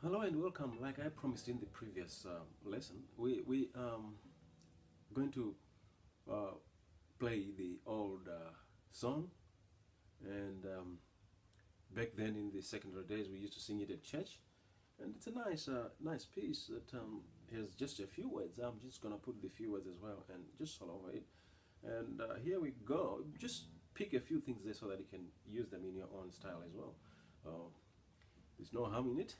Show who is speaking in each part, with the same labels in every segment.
Speaker 1: Hello and welcome. Like I promised in the previous lesson, we going to uh, play the old song, and back then in the secondary days we used to sing it at church, and it's a nice piece that has just a few words. I'm just gonna put the few words as well and just all over it. And here we go. Just pick a few things there so that you can use them in your own style as well. There's no harm in it.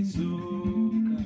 Speaker 1: soka.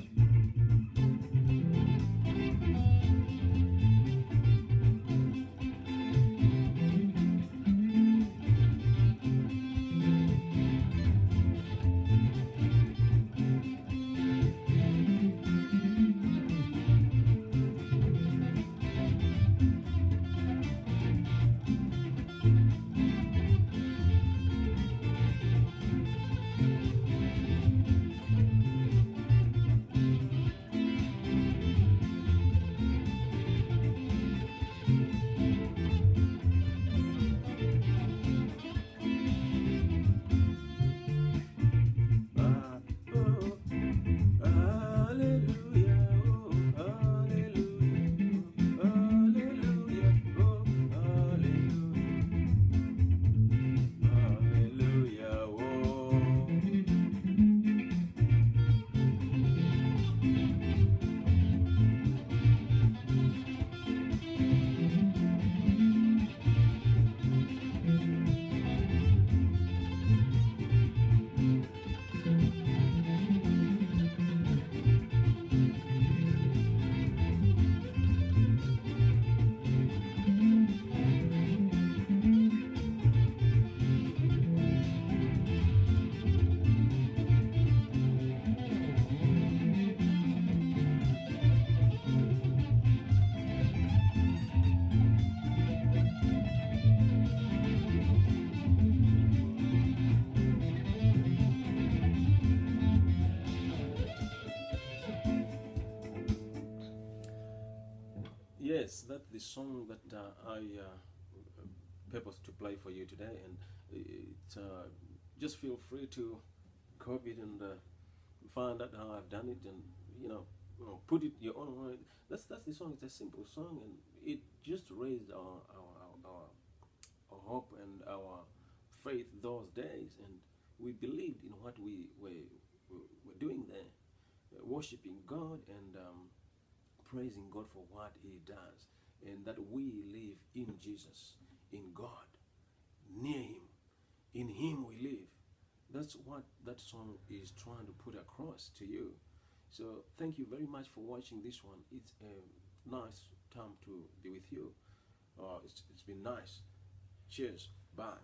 Speaker 1: Yes, that's the song that I purpose to play for you today, and just feel free to copy it and find out how I've done it, and put it your own way. That's the song. It's a simple song, and it just raised our hope and our faith those days, and we believed in what we were doing there, worshiping God and praising God for what He does, and that we live in Jesus, in God, near Him. In Him we live. That's what that song is trying to put across to you. So thank you very much for watching this one. It's a nice time to be with you. It's been nice. Cheers. Bye.